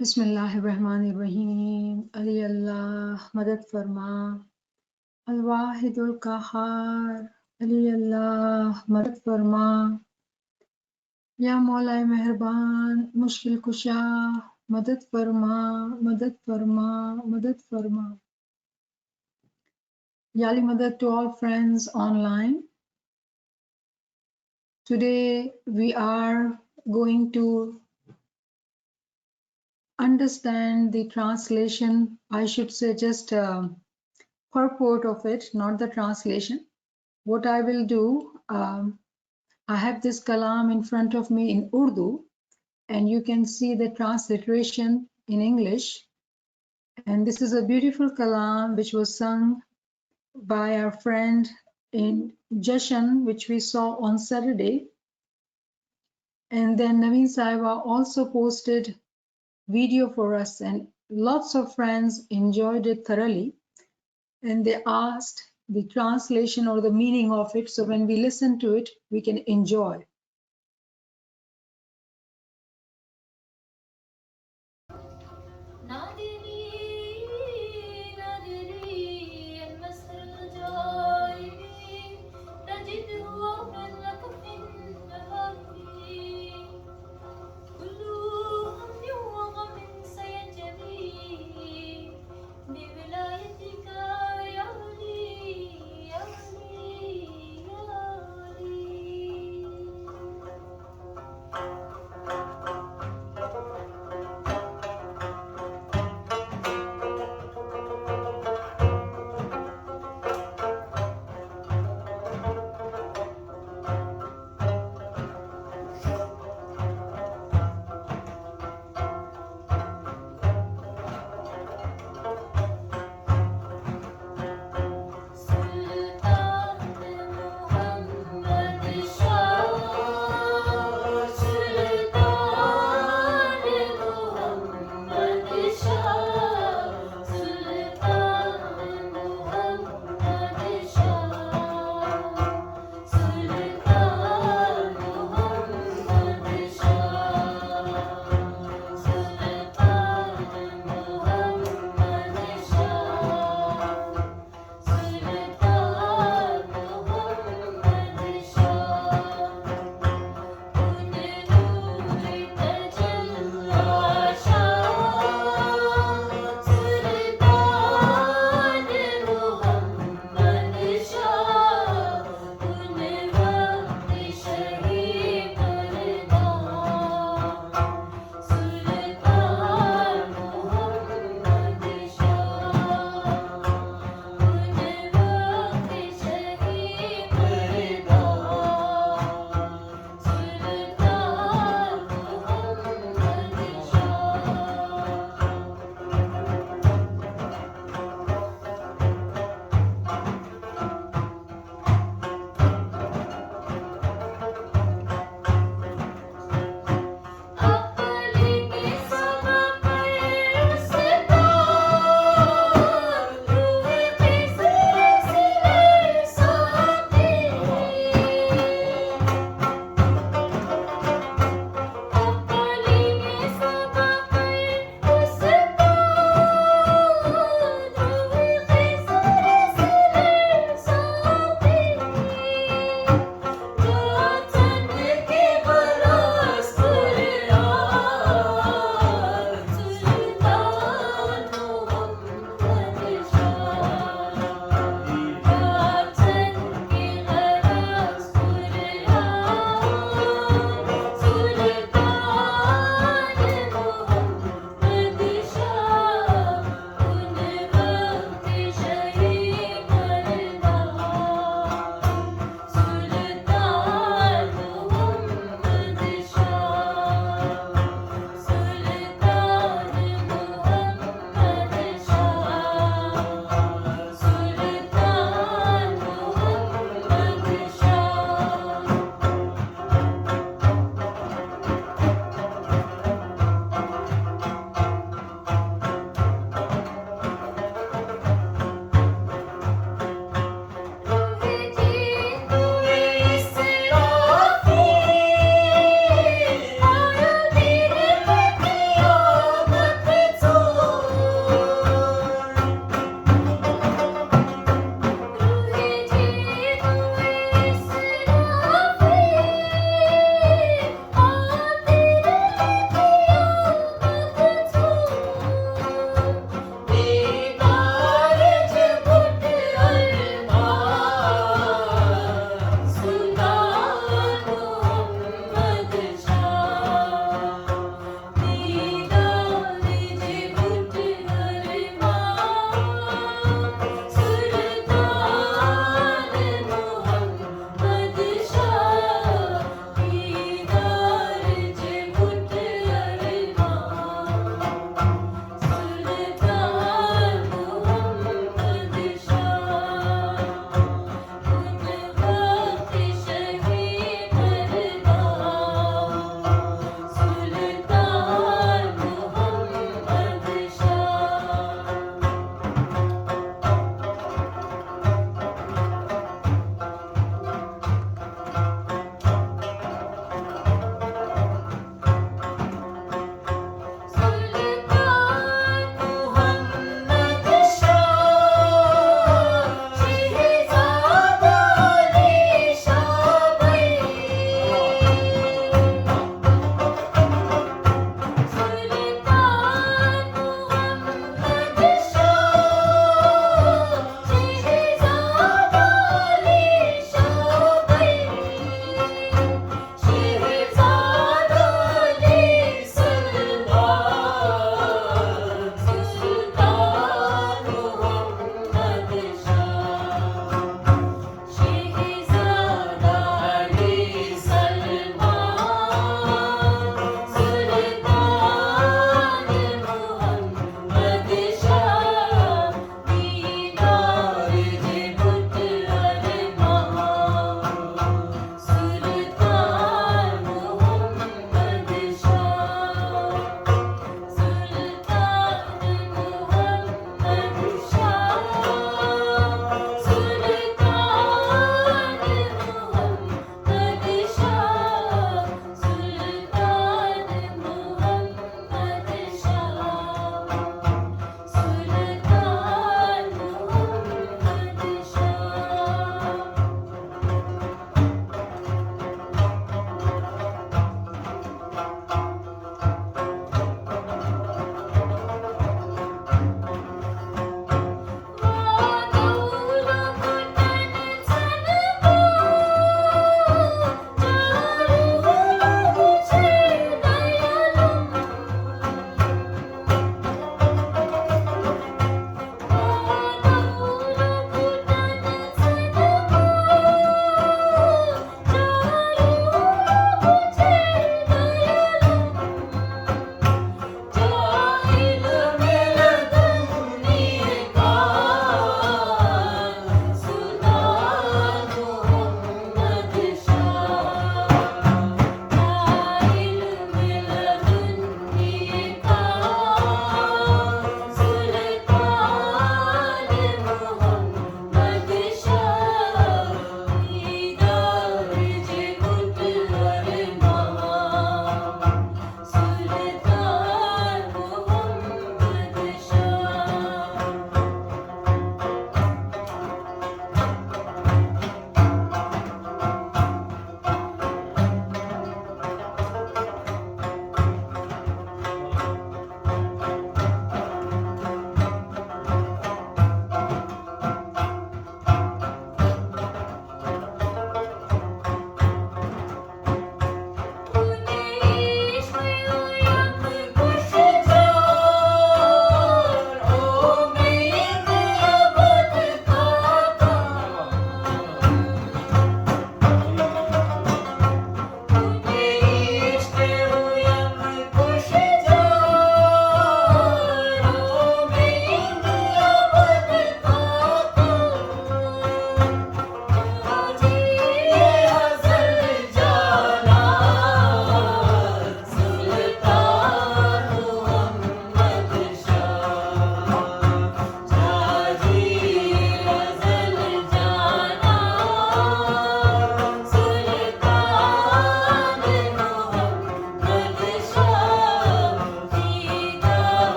बिस्मिल्लाहिर्रहमानिर्रहीम। अली अल्लाह मदद फरमा। अल वाहिदुल कहार। अली अल्लाह मदद फरमा। या मौलाए मेहरबान मुश्किल कुशा मदद फरमा, मदद फरमा, मदद फरमा। Yali Madad to all friends online. Today we are going to understand the translation. I should say just purport of it, not the translation. What I will do, I have this kalam in front of me in Urdu, and you can see the transliteration in English. And this is a beautiful kalam which was sung by our friend in Jashan, which we saw on Saturday. And then Naveen Saiba also posted video for us, and lots of friends enjoyed it thoroughly. And they asked the translation or the meaning of it. So when we listen to it, we can enjoy.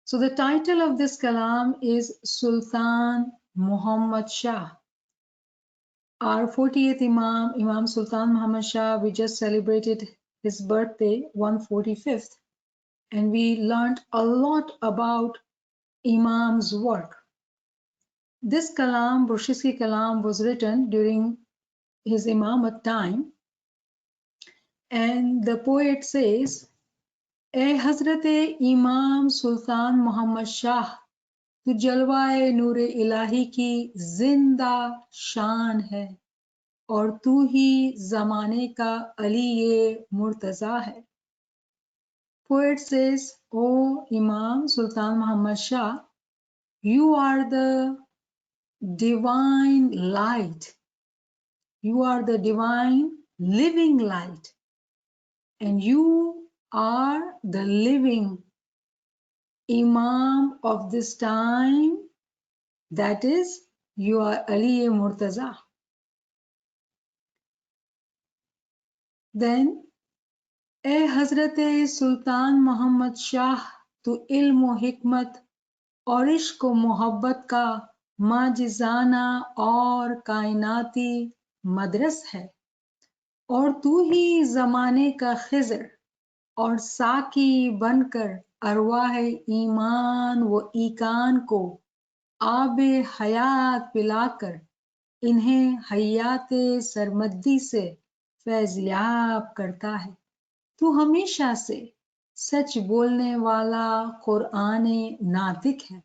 So the title of this kalam is Sultan Muhammad Shah. Our 40th Imam, Imam Sultan Muhammad Shah, we just celebrated his birthday, 145th, and we learned a lot about Imam's work. This kalam, Burshisi kalam, was written during his Imamat time, and the poet says, ए हजरत इमाम सुल्तान मोहम्मद शाह, तू जलवाए नूर इलाही की जिंदा शान है और तू ही जमाने का अली ये मुर्तजा है. Poet says, O Imam Sultan Muhammad Shah, you are the divine light. You are the divine living light. And you are the living Imam of this time. That is, you are Ali Murtaza. Then, ए हजरत सुल्तान मोहम्मद शाह, तू इल्म व हिकमत और इश्क व मोहब्बत का माजिजाना और कायनाती मदरस है और तू ही जमाने का खिज़र और साकी बनकर अरवाह ईमान व ईकान को आबे हयात पिलाकर इन्हें हयात सरमद्दी से फैज़याब करता है. तू हमेशा से सच बोलने वाला कुरान नातिक है.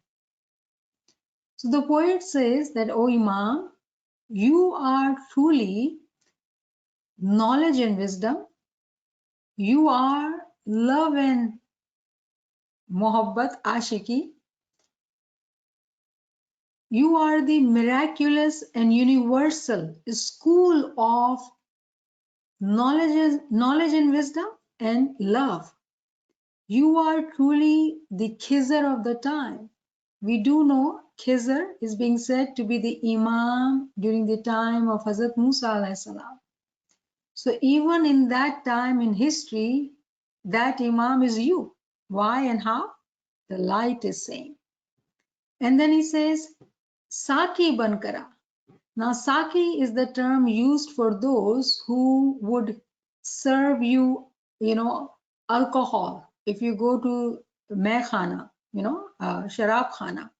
So the poet says that, O Imam, you are truly knowledge and wisdom. You are love and mohabbat, ashiki. You are the miraculous and universal school of knowledge and wisdom and love. You are truly the Khizr of the time. We do know Khizr is being said to be the Imam during the time of Hazrat Musa alayhi salam. So even in that time in history, that Imam is you. Why and how? The light is saying. And then he says, Saki Bankara. Now, Saki is the term used for those who would serve you, alcohol. If you go to Mehkhana, Sharab Khana,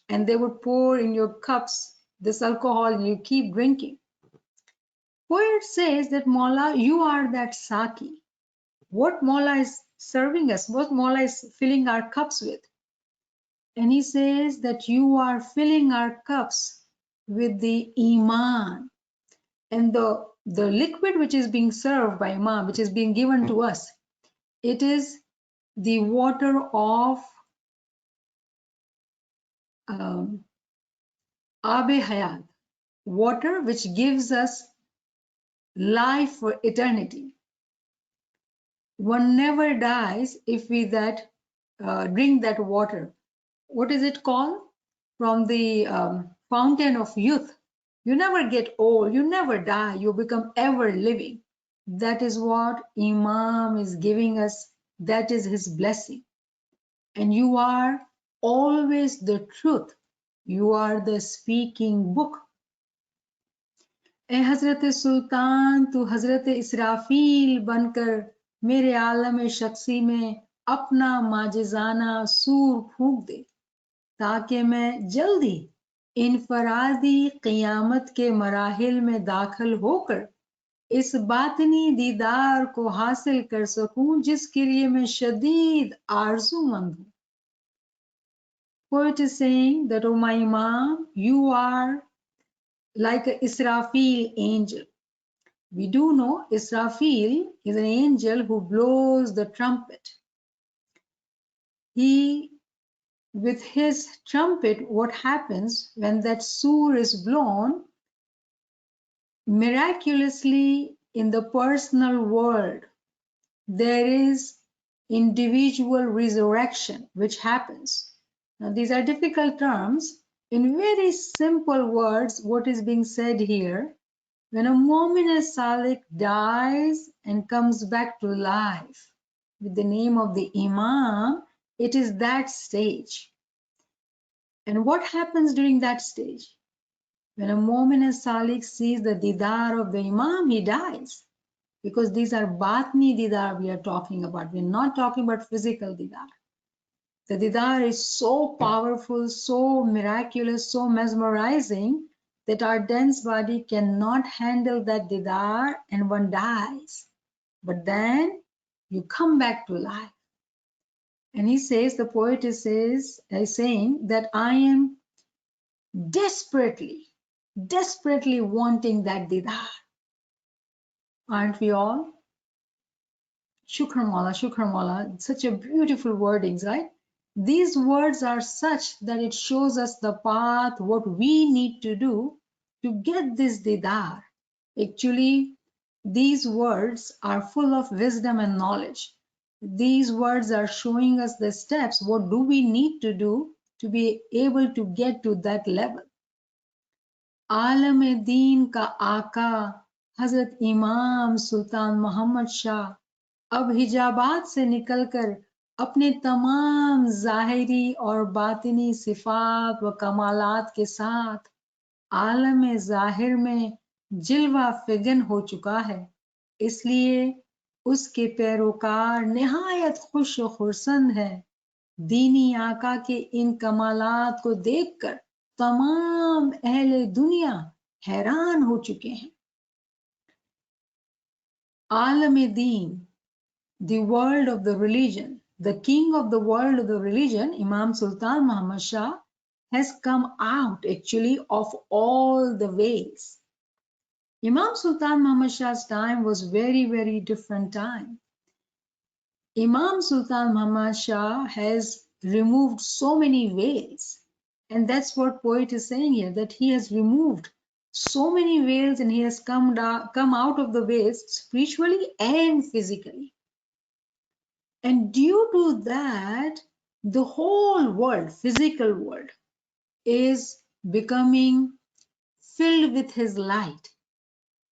and they would pour in your cups this alcohol and you keep drinking. Poet says that Maula, you are that Saki. What Maula is serving us, what Maula is filling our cups with. And he says that you are filling our cups with the Iman. And the liquid which is being served by Imam, which is being given to us, it is the water of Abe Hayat, water which gives us life for eternity. One never dies if we drink that water. What is it called? From the fountain of youth. You never get old, you never die, you become ever living. That is what Imam is giving us. That is his blessing. And you are always the truth. You are the speaking book. ए हजरत सुल्तान, तू हजरत इसराफील बनकर मेरे आलम शख्सी में अपना माजिजाना सूर फूंक दे, ताकि मैं जल्दी इनफरादी क़ियामत के मराहिल में दाखिल होकर इस बातनी दीदार को हासिल कर सकूं जिसके लिए मैं शदीद आरज़ूमंद हूं. Poet is saying that, O my Imam, you are like an Israfil angel. We do know Israfil is an angel who blows the trumpet. With his trumpet, what happens when that sur is blown, miraculously in the personal world, there is individual resurrection which happens. Now, these are difficult terms. In very simple words, what is being said here, when a Mu'min Salik dies and comes back to life with the name of the Imam, It is that stage. And what happens during that stage? When a Mu'min and Salik sees the didar of the Imam, he dies. Because these are batni didar we are talking about. We're not talking about physical didar. The didar is so powerful, so miraculous, so mesmerizing that our dense body cannot handle that didar and one dies. But then you come back to life. And he says, the poet is saying that I am desperately wanting that didar. Aren't we all? Shukran Mawla, such a beautiful wordings, right? These words are such that it shows us the path, what we need to do to get this didar. Actually, these words are full of wisdom and knowledge. These words are showing us the steps. What do we need to do to be able to get to that level? आलम दीन का आका हजरत इमाम सुल्तान मोहम्मद शाह अब हिजाबात से निकलकर अपने तमाम ज़ाहिरी और बातिनी सिफात व कमालात के साथ आलम ज़ाहिर में जिल्वा फिगन हो चुका है। इसलिए उसके पैरोकार निहायत खुश व खुर्संद है। दीनी आका के इन कमालात को देखकर तमाम अहले दुनिया हैरान हो चुके हैं। आलम दीन, the world of the religion, the king of the world of the religion, Imam Sultan Muhammad Shah, has come out actually of all the veils. Imam Sultan Muhammad Shah's time was very different time. Imam Sultan Muhammad Shah has removed so many veils, and that's what poet is saying here, that he has removed so many veils and he has come out of the veils spiritually and physically. And due to that, the whole world, physical world, is becoming filled with his light.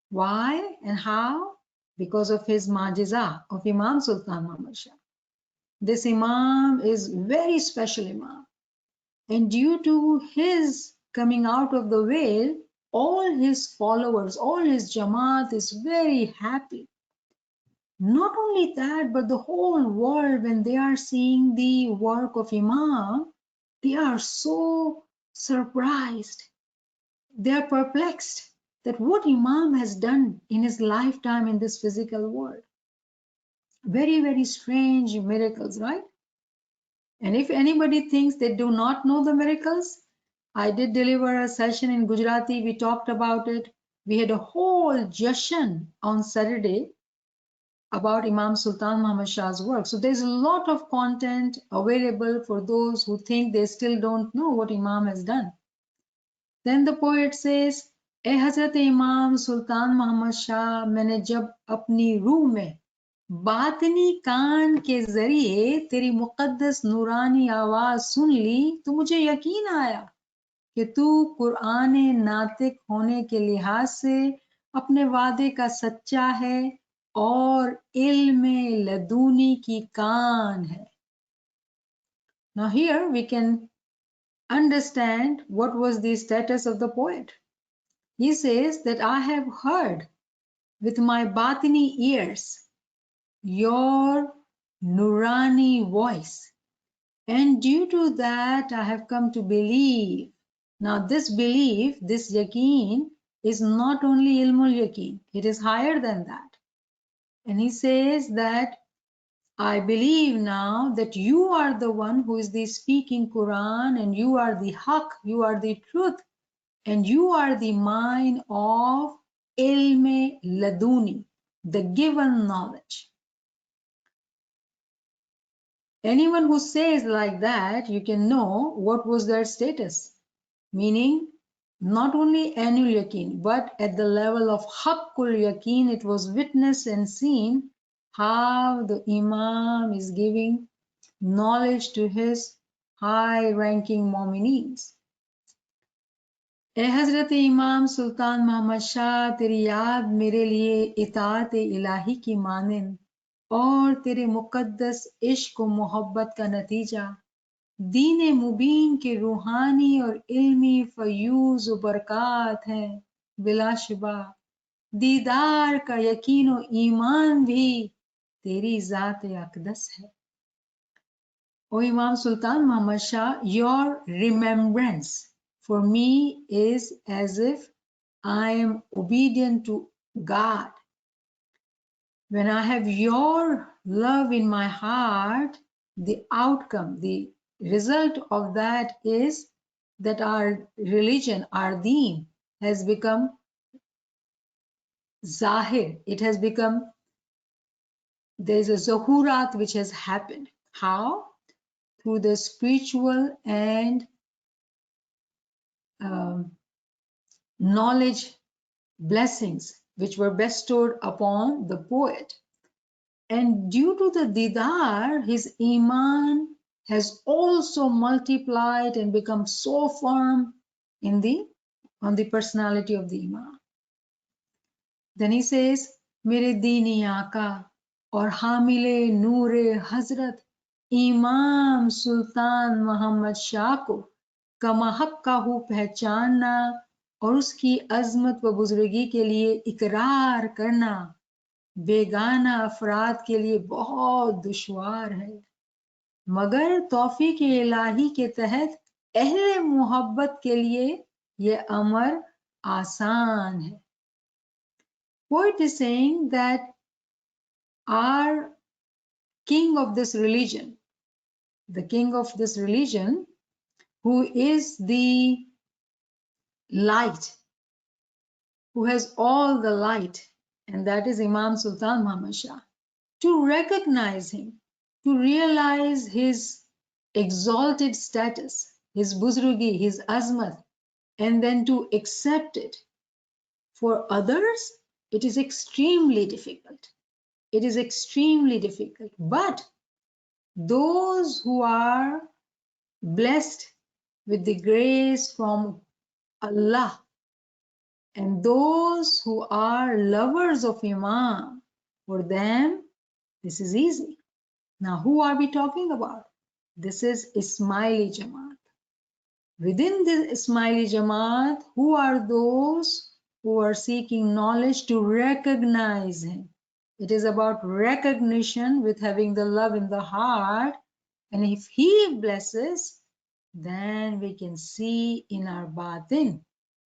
Why and how? Because of his majiza of Imam Sultan Muhammad Shah. This Imam is very special Imam. And due to his coming out of the veil, all his followers, all his Jamaat is very happy. Not only that, but the whole world, when they are seeing the work of Imam, they are so surprised. They are perplexed that what Imam has done in his lifetime in this physical world. Very strange miracles, right? And if anybody thinks they do not know the miracles, I did deliver a session in Gujarati. We talked about it. We had a whole jashan on Saturday about Imam Sultan Muhammad Shah's work. So there's a lot of content available for those who think they still don't know what Imam has done. Then the poet says, ए हजरत इमाम सुल्तान मोहम्मद शाह, मैंने जब अपनी रूह में बातनी कान के जरिए तेरी मुकद्दस नूरानी आवाज सुन ली तो मुझे यकीन आया कि तू कुरान नातिक होने के लिहाज से अपने वादे का सच्चा है और इल्म लदूनी की कान है. Now here we can understand what was the status of the poet. He says that I have heard with my batini ears your nurani voice, and due to that I have come to believe. Now this belief, this yaqeen, is not only ilmul yaqeen, it is higher than that. And he says that I believe now that you are the one who is the speaking Quran, and you are the haq, you are the truth, and you are the mine of ilme laduni, the given knowledge. Anyone who says like that, you can know what was their status. Meaning, not only annual yaqeen, but at the level of haqqul yaqeen, it was witnessed and seen how the Imam is giving knowledge to his high-ranking mu'mineens. ए हजरत इमाम सुल्तान मोहम्मद शाह, तेरी याद मेरे लिए इताअत इलाही की मानिंद और तेरे मुकद्दस इश्क और मोहब्बत का नतीजा दीन मुबीन के रूहानी और इल्मी फयूज और बरक़ात है। बिलाशुबा दीदार का यकीन और ईमान भी तेरी ज़ात अक़दस है। O Imam Sultan Muhammad Shah, your remembrance for me is as if I am obedient to God. When I have your love in my heart, the outcome, the result of that is that our religion, our deen, has become zahir. It has become, there's a zahurat which has happened. How? Through the spiritual and knowledge blessings which were bestowed upon the poet. And due to the didar, his iman has also multiplied and become so firm in on the personality of the imam. Then he says, Mere dini आका और हामिले नूरे हजरत इमाम सुल्तान मोहम्मद शाह को कमा हक्काहू पहचानना और उसकी अजमत व बुजुर्गी के लिए इकरार करना बेगाना अफराद के लिए बहुत दुश्वार है, मगर तौफीक इलाही के तहत अहले मोहब्बत के लिए ये अमर आसान है. Poet is saying that our king of this religion, the king of this religion, who is the light, who has all the light, and that is Imam Sultan Muhammad Shah, to recognize him, to realize his exalted status, his buzrugi, his azmat, and then to accept it. For others, it is extremely difficult. It is extremely difficult. But those who are blessed with the grace from Allah, and those who are lovers of Imam, for them, this is easy. Now, who are we talking about? This is Ismaili Jamaat. Within the Ismaili Jamaat, who are those who are seeking knowledge to recognize him? It is about recognition with having the love in the heart. And if he blesses, then we can see in our batin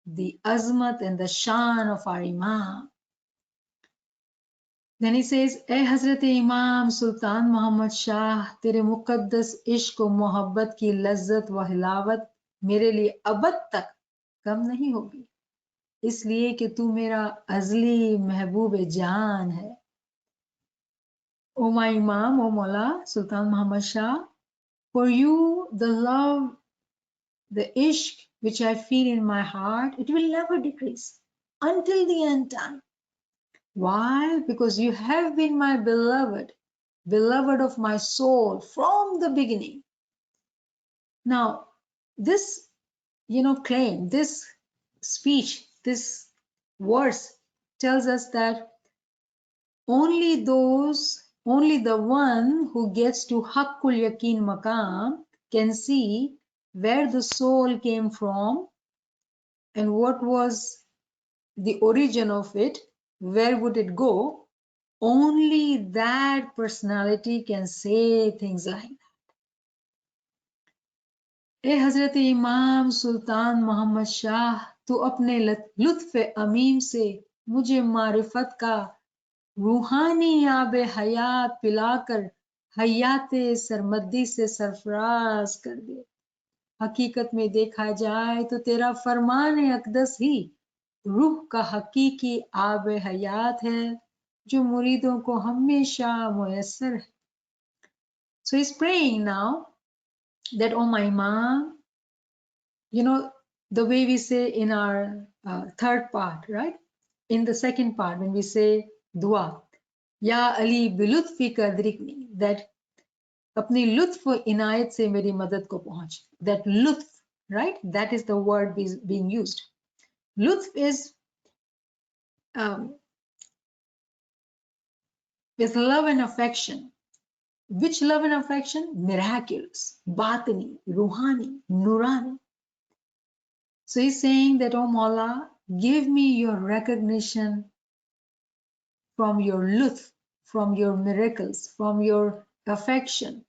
the azmat and the shan of our Imam. Then he says, "ए हजरत इमाम सुल्तान मोहम्मद शाह, तेरे मुकद्दस इश्क और मोहब्बत की लज्जत व हिलावत मेरे लिए अबद तक कम नहीं होगी, इसलिए कि तू मेरा अजली महबूब जान है." O my Imam, O Mullah Sultan Muhammad Shah, for you the love, the ishq which I feel in my heart, it will never decrease until the end time. Why? Because you have been my beloved, beloved of my soul from the beginning. Now, this, claim, this speech, this verse tells us that only the one who gets to Haqqul Yaqeen Maqam can see where the soul came from and what was the origin of it, where would it go. Only that personality can say things like that. ए हजरत इमाम सुल्तान मोहम्मद शाह, तू अपने लुत्फ अमीम से मुझे मारिफत का रूहानी आब हयात पिलाकर हयात सरमदी से सरफराज कर दे। हकीकत में देखा जाए तो तेरा फरमान अकदस ही रूह का हकीकी आब हयात है जो मुरीदों को हमेशा मुयस्सर है. So he's praying now that, oh my Imam, the way we say in our third part, right? In the second part, when we say dua, Ya Ali bilutfi kadrikni, that apni lutf inayat se meri madad ko pahunch. That lutf, right? That is the word being used. Lutf is with love and affection. Which love and affection? Miraculous, batini, ruhani, nurani. So he's saying that, oh Mawla, give me your recognition from your lutf, from your miracles, from your affection,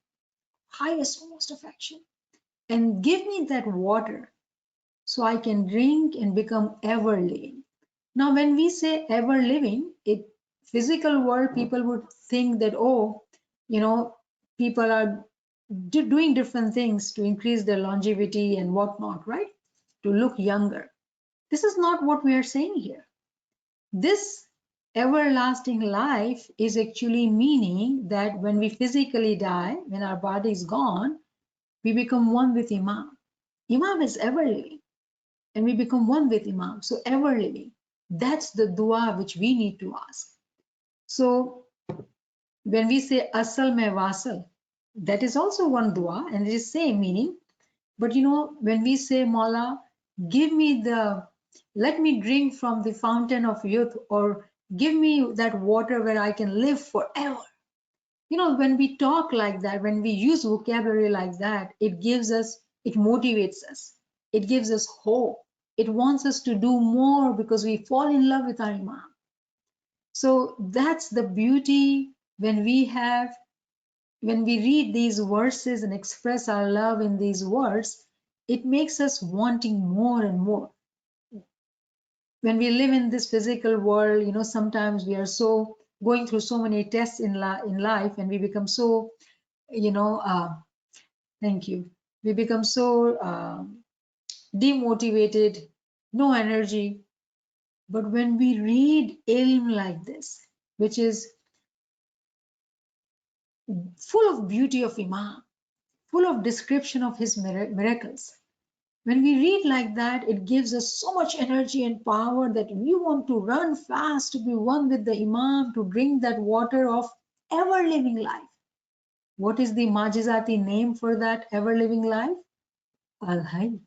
highest, most affection. And give me that water so I can drink and become ever living. Now, when we say ever living, it physical world, people would think that, oh, you know, people are doing different things to increase their longevity and whatnot, right? To look younger. This is not what we are saying here. This everlasting life is actually meaning that when we physically die, when our body is gone, we become one with Imam. Imam is ever living, and we become one with Imam. So ever living. That's the dua which we need to ask. So when we say asal mein wasal, that is also one dua and it is same meaning. But you know, when we say Mawla, let me drink from the fountain of youth, or give me that water where I can live forever. You know, when we talk like that, when we use vocabulary like that, it motivates us. It gives us hope. It wants us to do more because we fall in love with our Imam. So that's the beauty when we read these verses and express our love in these words, it makes us wanting more and more. When we live in this physical world, you know, sometimes we are so going through so many tests in life, and we become so, you know, thank you. We become so demotivated, no energy. But when we read ilm like this, which is full of beauty of Imam, full of description of his miracles, when we read like that, it gives us so much energy and power that we want to run fast to be one with the Imam, to drink that water of ever living life. What is the Majizati name for that ever living life? Al-Hayy.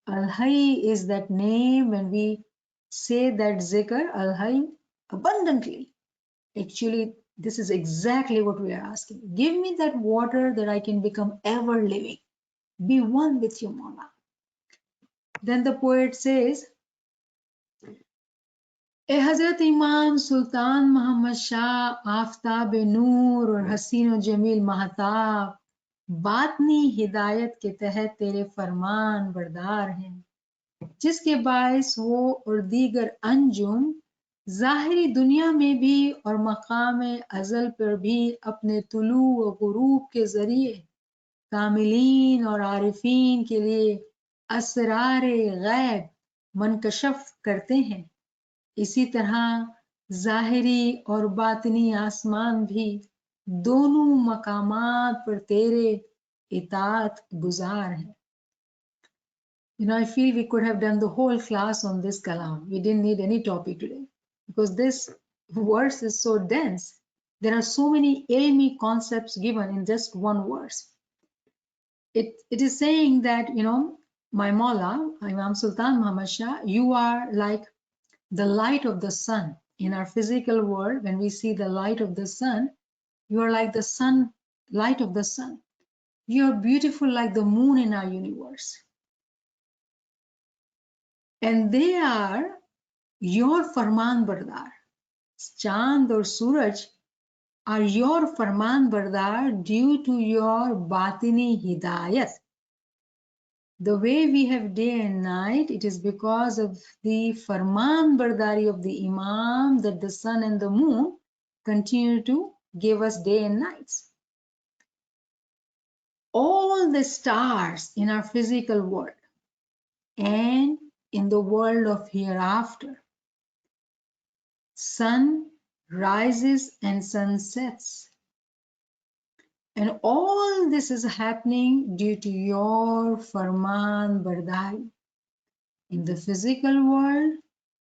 Al-Hayy is that name. When we say that zikr, Al-Hayy, abundantly, actually, this is exactly what we are asking. Give me that water that I can become ever living. Be one with you, Mawla. Then the poet says, ए हजरत इमाम सुल्तान मोहम्मद शाह आफ्ताब नूर और हसीन जमील महताब बातनी हिदायत के तहत तेरे फरमान बरदार हैं, जिसके बायस वो और दीगर अंजुम ज़ाहिरी दुनिया में भी और मकाम अज़ल पर भी अपने तुलू व गुरूब के ज़रिए कामिलीन और आरिफीन के लिए असरार गैब मनकशफ करते हैं। इसी तरह ज़ाहिरी और बातिनी आसमान भी दोनों मकामात पर तेरे इतात गुजार हैं। You know, I feel we could have done the whole class on this kalam. We didn't need any topic today because this verse is so dense. There are so many ilmi concepts given in just one verse. It is saying that, you know, my Mawla, Imam Sultan Muhammad Shah, you are like the light of the sun. In our physical world, when we see the light of the sun, you are like the sun, light of the sun. You are beautiful like the moon in our universe. And they are your farman bardar. Chand or Suraj are your farman bardar due to your batini hidayat. The way we have day and night, it is because of the farman bardari of the Imam that the sun and the moon continue to give us day and nights. All the stars in our physical world and in the world of hereafter, sun rises and sun sets. And all this is happening due to your farman bardari in the physical world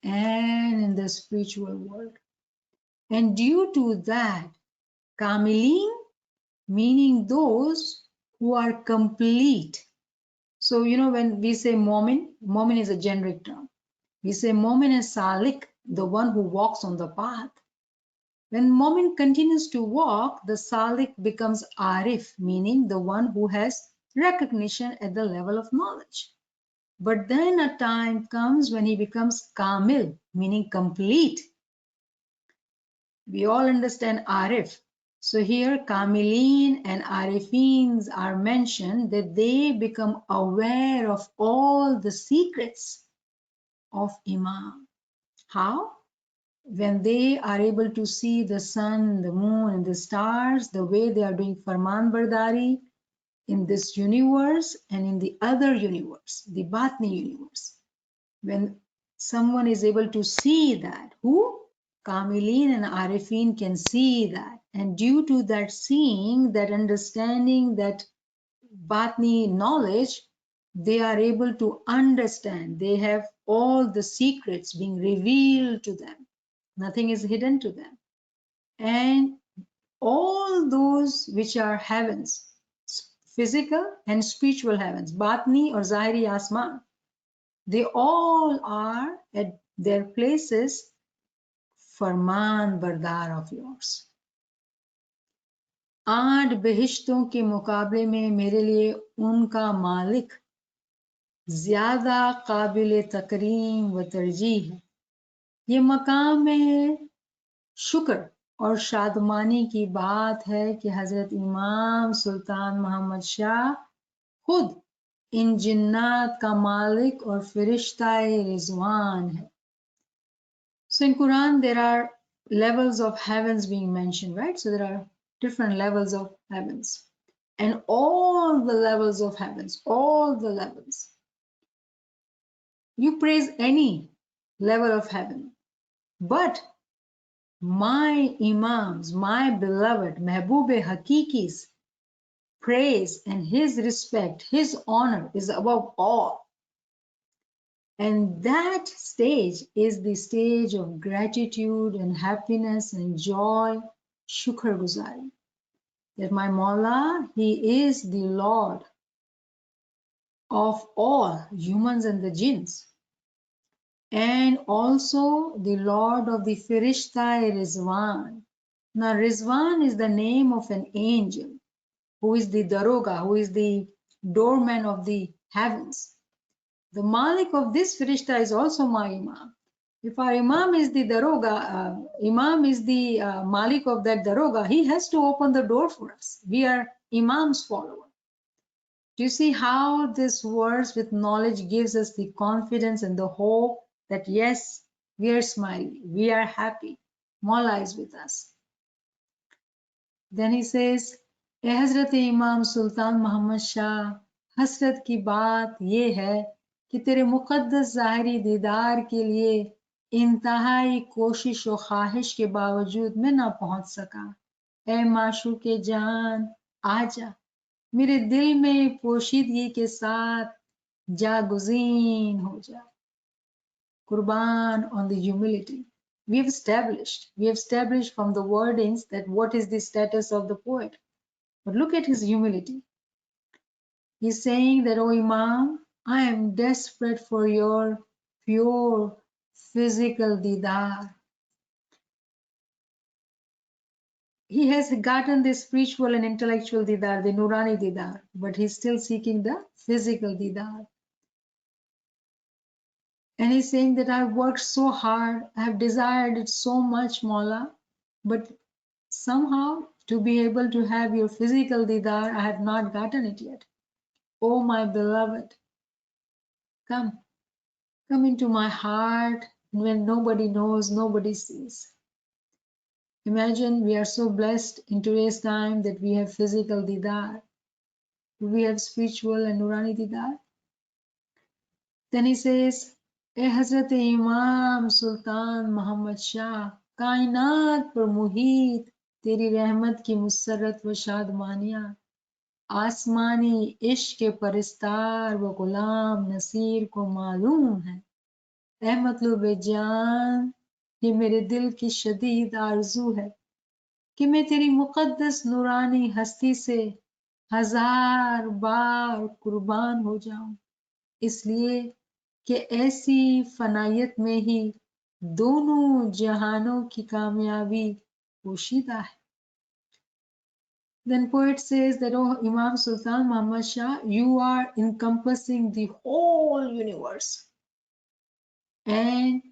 and in the spiritual world. And due to that, Kamilin, meaning those who are complete. So, you know, when we say Momin is a generic term. We say Momin is Salik, the one who walks on the path. When Momin continues to walk, the Salik becomes Arif, meaning the one who has recognition at the level of knowledge. But then a time comes when he becomes Kamil, meaning complete. We all understand Arif. So here Kamilin and Arifins are mentioned, that they become aware of all the secrets of Imam. How? When they are able to see the sun, the moon, and the stars, the way they are doing Farman Bardari in this universe and in the other universe, the Batni universe. When someone is able to see that, who? Kamilin and Arifin can see that. And due to that seeing, that understanding, that Batni knowledge, they are able to understand. They have all the secrets being revealed to them. Nothing is hidden to them. And all those which are heavens, physical and spiritual heavens, Batni or Zahiri Asman, they all are at their places फरमान बरदार of yours. 8 बहिश्तों के मुकाबले में मेरे लिए उनका मालिक ज्यादा काबिल तकरीम व तरजीह है. ये मकाम में शुक्र और शादमानी की बात है कि हजरत इमाम सुल्तान मोहम्मद शाह खुद इन जिन्नात का मालिक और फरिश्ता रिजवान है. So in Quran there are levels of heavens being mentioned, right? So there are different levels of heavens, and all the levels of heavens, all the levels. You praise any level of heaven, but my imams, my beloved Mehboob Hakiki's praise and his respect, his honor is above all. And that stage is the stage of gratitude and happiness and joy, shukr guzari. That my Mawla, he is the Lord of all humans and the jinns. And also the Lord of the Firishta Rizwan. Now Rizwan is the name of an angel who is the Daroga, who is the doorman of the heavens. The Malik of this Firishta is also my Imam. If our Imam is the Daroga, Imam is the Malik of that Daroga, he has to open the door for us. We are Imam's follower. Do you see how this verse with knowledge gives us the confidence and the hope that yes, we are smiling, we are happy, Mawla is with us. Then he says, "ए हजरत इमाम सुल्तान मोहम्मद शाह, हसरत की बात ये है कि तेरे मुक़द्दस ज़ाहिरी दीदार के लिए इंतहाई कोशिश और ख्वाहिश के बावजूद मैं ना पहुंच सका. ए माशूक़े जान, आजा, मेरे दिल में पोशीदगी के साथ जागुज़ीन हो जा." Qurban on the humility. We have established from the wordings that what is the status of the poet. But look at his humility. He's saying that, "Oh Imam, I am desperate for your pure physical didar." He has gotten the spiritual and intellectual didar, the Nurani didar, but he's still seeking the physical didar. And he's saying that I've worked so hard, I have desired it so much, Mawla, but somehow to be able to have your physical didar, I have not gotten it yet. Oh my beloved, come into my heart when nobody knows, nobody sees. Imagine we are so blessed in today's time that we have physical didar. We have spiritual and Nurani didar. Then he says, "ए हजरत इमाम सुल्तान मोहम्मद शाह, कायनात पर मुहीत तेरी रहमत की मुसरत व शादमानियाँ, आसमानी इश्क के परिस्तार व गुलाम नसीर को मालूम है. ए मतलूब जान, ये मेरे दिल की शदीद आरज़ू है कि मैं तेरी मुक़द्दस नूरानी हस्ती से 1000 बार कुर्बान हो जाऊं, इसलिए कि ऐसी फनायत में ही दोनों जहानों की कामयाबी पोशीदा है. Then poet says that, oh Imam Sultan Muhammad Shah, you are encompassing the whole universe, and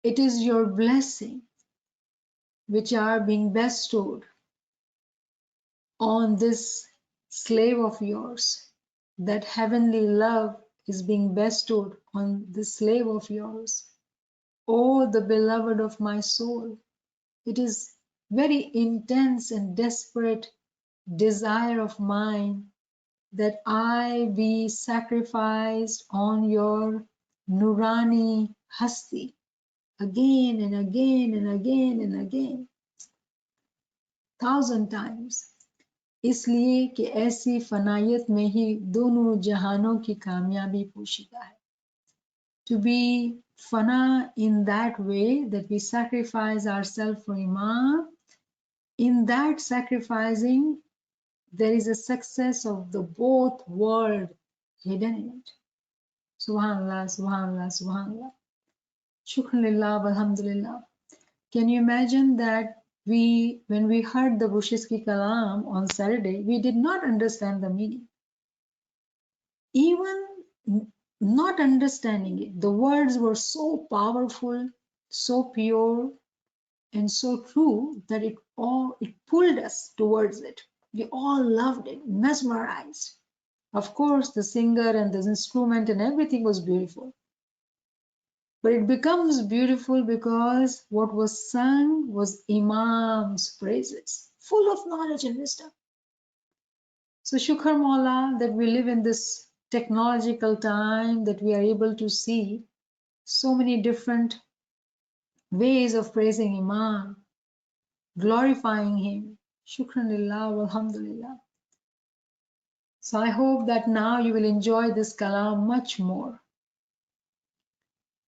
it is your blessing which are being bestowed on this slave of yours. That heavenly love is being bestowed on this slave of yours. Oh, the beloved of my soul. It is very intense and desperate desire of mine that I be sacrificed on your Nurani Hasti again and again and again and again, 1,000 times. इसलिए कि ऐसी फनायत में ही दोनों जहानों की कामयाबी पोशीदा है. To be fana in that way, that we sacrifice ourselves for Imam, in that sacrificing there is a success of the both world hidden in it. Subhanallah, Subhanallah, Subhanallah. Shukranillah, Alhamdulillah. Can you imagine that when we heard the Bushiski Kalam on Saturday, we did not understand the meaning. Even not understanding it, the words were so powerful, so pure, and so true that it pulled us towards it. We all loved it, mesmerized. Of course, the singer and the instrument and everything was beautiful. But it becomes beautiful because what was sung was Imam's praises, full of knowledge and wisdom. So Shukr Maula that we live in this technological time, that we are able to see so many different ways of praising Imam, glorifying him. Shukran lillah, alhamdulillah. So I hope that now you will enjoy this kalam much more.